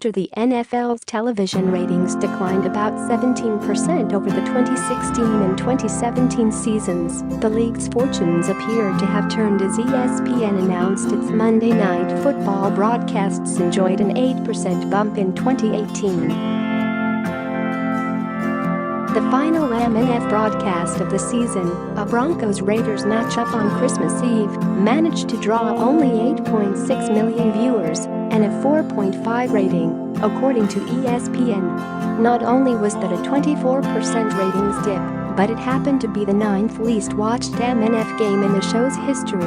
after the NFL's television ratings declined about 17% over the 2016 and 2017 seasons. The league's fortunes appear to have turned as ESPN announced its Monday Night Football broadcasts enjoyed an 8% bump in 2018. The final MNF broadcast of the season, a Broncos-Raiders matchup on Christmas Eve, managed to draw only 8.6 million viewers and a 4.5 rating, according to ESPN. Not only was that a 24% ratings dip, but it happened to be the 9th least watched MNF game in the show's history.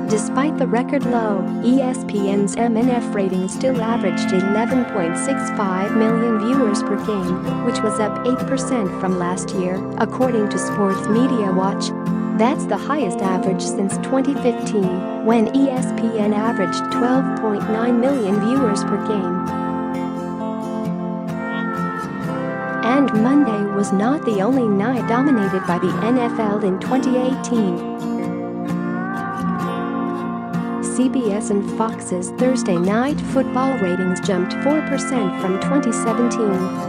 Despite the record low, ESPN's MNF rating still averaged 11.65 million viewers per game, which was up 8% from last year, according to Sports Media Watch. That's the highest average since 2015, when ESPN averaged 12.9 million viewers per game. And Monday was not the only night dominated by the NFL in 2018. CBS and Fox's Thursday Night Football ratings jumped 4% from 2017,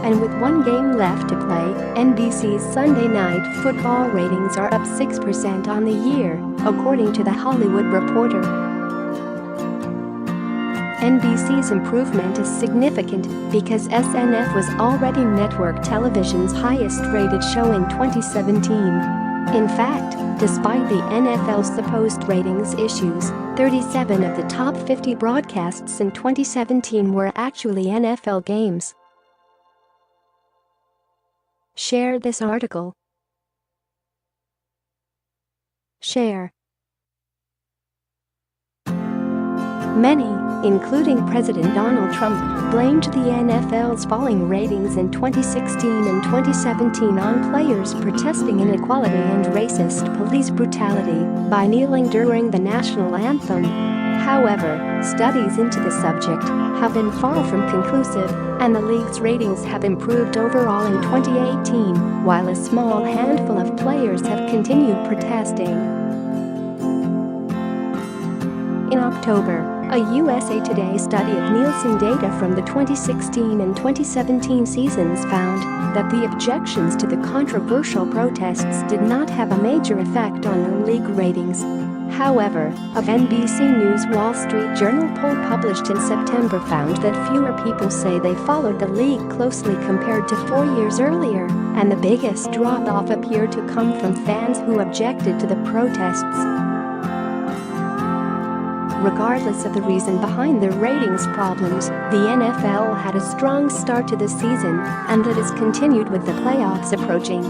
and with one game left to play, NBC's Sunday Night Football ratings are up 6% on the year, according to The Hollywood Reporter. NBC's improvement is significant because SNF was already network television's highest-rated show in 2017. In fact, despite the NFL's supposed ratings issues, 37 of the top 50 broadcasts in 2017 were actually NFL games. Share this article. Share. Many, including President Donald Trump, blamed the NFL's falling ratings in 2016 and 2017 on players protesting inequality and racist police brutality by kneeling during the national anthem. However, studies into the subject have been far from conclusive, and the league's ratings have improved overall in 2018, while a small handful of players have continued protesting. In October, a USA Today study of Nielsen data from the 2016 and 2017 seasons found that the objections to the controversial protests did not have a major effect on the league ratings. However, a NBC News Wall Street Journal poll published in September found that fewer people say they followed the league closely compared to 4 years earlier, and the biggest drop-off appeared to come from fans who objected to the protests. Regardless of the reason behind the ratings problems, the NFL had a strong start to the season, and that has continued with the playoffs approaching.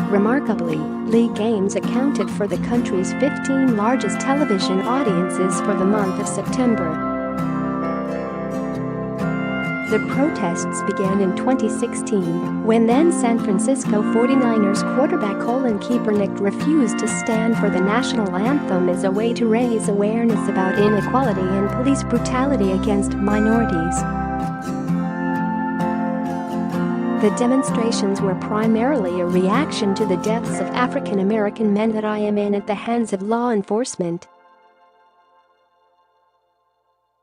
Remarkably, league games accounted for the country's 15 largest television audiences for the month of September. The protests began in 2016, when then San Francisco 49ers quarterback Colin Kaepernick refused to stand for the national anthem as a way to raise awareness about inequality and police brutality against minorities. The demonstrations were primarily a reaction to the deaths of African American men at the hands of law enforcement.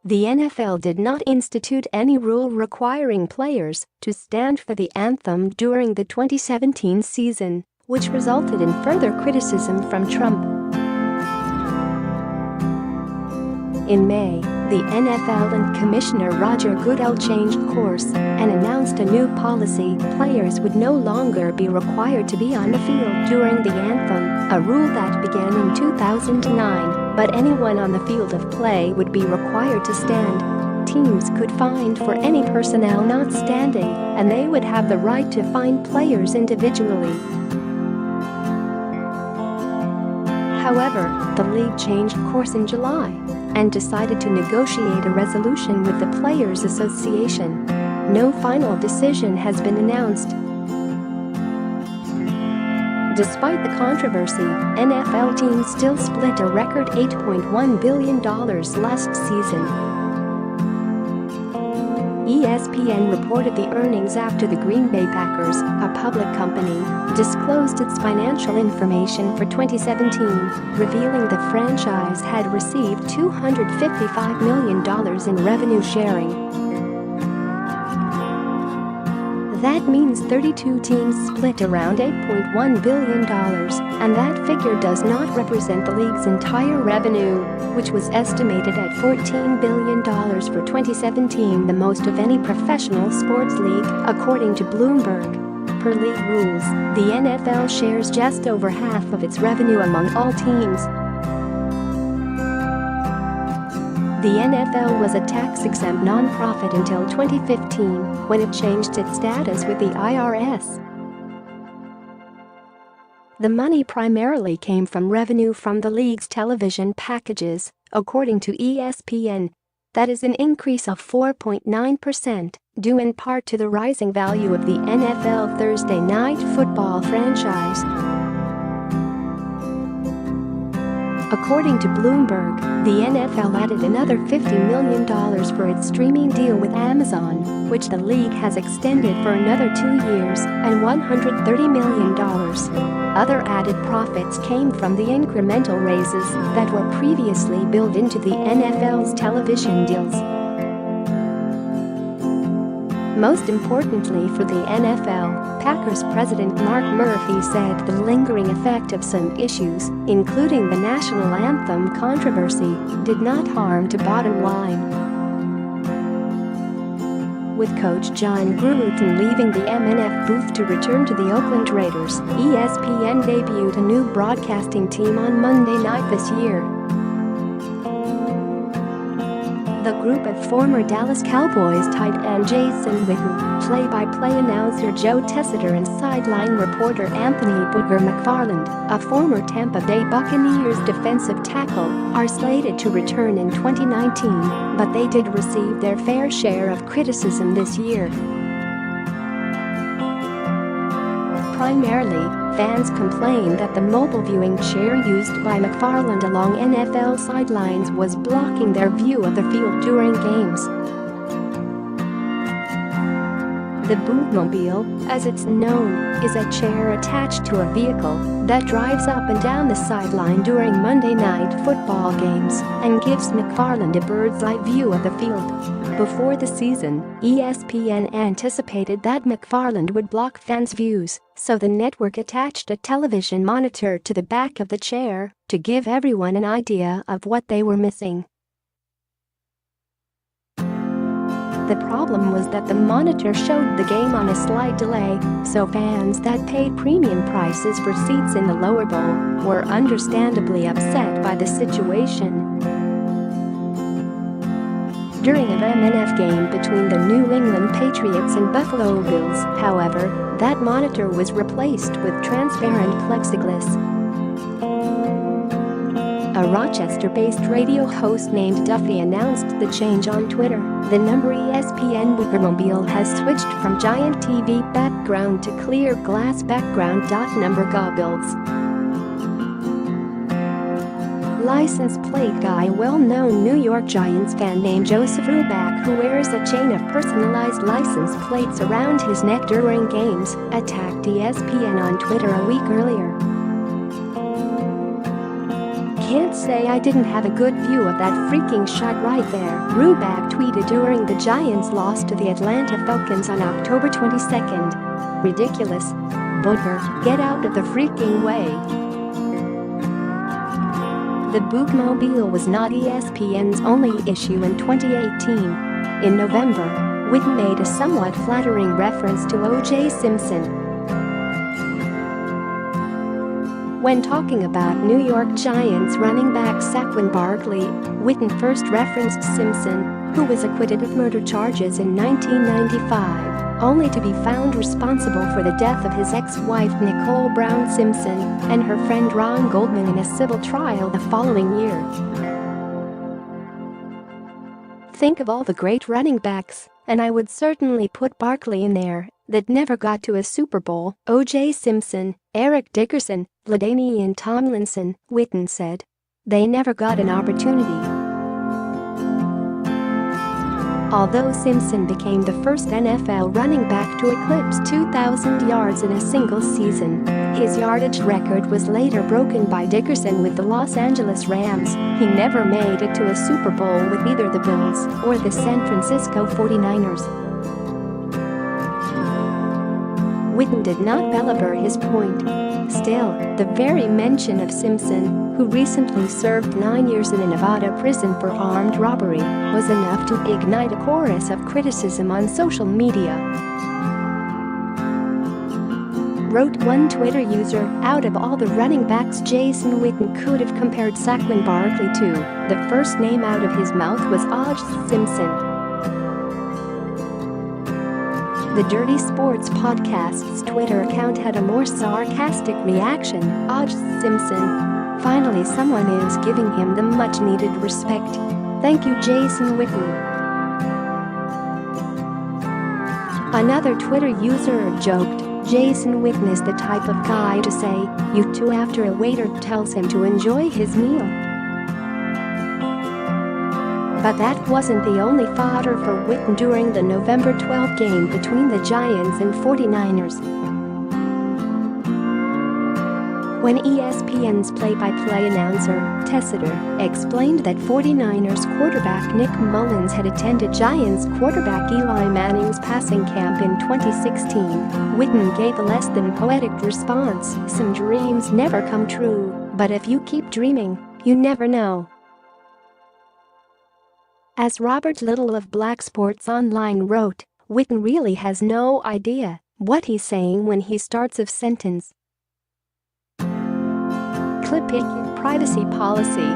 The NFL did not institute any rule requiring players to stand for the anthem during the 2017 season, which resulted in further criticism from Trump. In May, the NFL and Commissioner Roger Goodell changed course and announced a new policy: players would no longer be required to be on the field during the anthem, a rule that began in 2009. But anyone on the field of play would be required to stand. Teams could fine for any personnel not standing, and they would have the right to fine players individually. However, the league changed course in July and decided to negotiate a resolution with the Players Association. No final decision has been announced. Despite the controversy, NFL teams still split a record $8.1 billion last season. ESPN reported the earnings after the Green Bay Packers, a public company, disclosed its financial information for 2017, revealing the franchise had received $255 million in revenue sharing. That means 32 teams split around $8.1 billion, and that figure does not represent the league's entire revenue, which was estimated at $14 billion for 2017, the most of any professional sports league, according to Bloomberg. Per league rules, the NFL shares just over half of its revenue among all teams. The NFL was a tax-exempt nonprofit until 2015, when it changed its status with the IRS. The money primarily came from revenue from the league's television packages, according to ESPN. That is an increase of 4.9%, due in part to the rising value of the NFL Thursday Night Football franchise. According to Bloomberg, the NFL added another $50 million for its streaming deal with Amazon, which the league has extended for another 2 years, and $130 million. Other added profits came from the incremental raises that were previously built into the NFL's television deals. Most importantly for the NFL, Packers president Mark Murphy said the lingering effect of some issues, including the national anthem controversy, did not harm to bottom line. With coach John Gruden leaving the MNF booth to return to the Oakland Raiders, ESPN debuted a new broadcasting team on Monday night this year. The group of former Dallas Cowboys tight end Jason Witten, play-by-play announcer Joe Tessiter and sideline reporter Anthony Booger McFarland, a former Tampa Bay Buccaneers defensive tackle, are slated to return in 2019, but they did receive their fair share of criticism this year. Primarily, fans complained that the mobile viewing chair used by McFarland along NFL sidelines was blocking their view of the field during games. The bootmobile, as it's known, is a chair attached to a vehicle that drives up and down the sideline during Monday Night Football games and gives McFarland a bird's-eye view of the field. Before the season, ESPN anticipated that McFarland would block fans' views, so the network attached a television monitor to the back of the chair to give everyone an idea of what they were missing. The problem was that the monitor showed the game on a slight delay, so fans that paid premium prices for seats in the lower bowl were understandably upset by the situation. During an MNF game between the New England Patriots and Buffalo Bills, however, that monitor was replaced with transparent plexiglass. A Rochester-based radio host named Duffy announced the change on Twitter. The number ESPN Wickermobile has switched from giant TV background to clear glass background. Number goggles. License plate guy. Well-known New York Giants fan named Joseph Ruback, who wears a chain of personalized license plates around his neck during games, attacked ESPN on Twitter a week earlier. "Can't say I didn't have a good view of that freaking shot right there," Ruback tweeted during the Giants' loss to the Atlanta Falcons on October 22nd. "Ridiculous. Booger, get out of the freaking way." The bootmobile was not ESPN's only issue in 2018. In November, Witten made a somewhat flattering reference to O.J. Simpson. When talking about New York Giants running back Saquon Barkley, Witten first referenced Simpson, who was acquitted of murder charges in 1995, only to be found responsible for the death of his ex-wife Nicole Brown Simpson and her friend Ron Goldman in a civil trial the following year. "Think of all the great running backs, and I would certainly put Barkley in there, that never got to a Super Bowl. O.J. Simpson, Eric Dickerson, LaDainian Tomlinson," Witten said. "They never got an opportunity." Although Simpson became the first NFL running back to eclipse 2,000 yards in a single season, his yardage record was later broken by Dickerson with the Los Angeles Rams. He never made it to a Super Bowl with either the Bills or the San Francisco 49ers. Witten did not belabor his point. Still, the very mention of Simpson, who recently served 9 years in a Nevada prison for armed robbery, was enough to ignite a chorus of criticism on social media. Wrote one Twitter user, out of all the running backs Jason Witten could have compared Saquon Barkley to, the first name out of his mouth was O.J. Simpson. The Dirty Sports Podcast's Twitter account had a more sarcastic reaction. O.J. Simpson. Finally someone is giving him the much-needed respect. Thank you, Jason Witten. Another Twitter user joked, Jason Witten is the type of guy to say, "You too," after a waiter tells him to enjoy his meal. But that wasn't the only fodder for Witten during the November 12 game between the Giants and 49ers. When ESPN's play-by-play announcer, Tessiter, explained that 49ers quarterback Nick Mullins had attended Giants quarterback Eli Manning's passing camp in 2016, Witten gave a less than poetic response. Some dreams never come true, but if you keep dreaming, you never know. As Robert Little of Black Sports Online wrote, Witten really has no idea what he's saying when he starts a sentence. Clip it, privacy policy.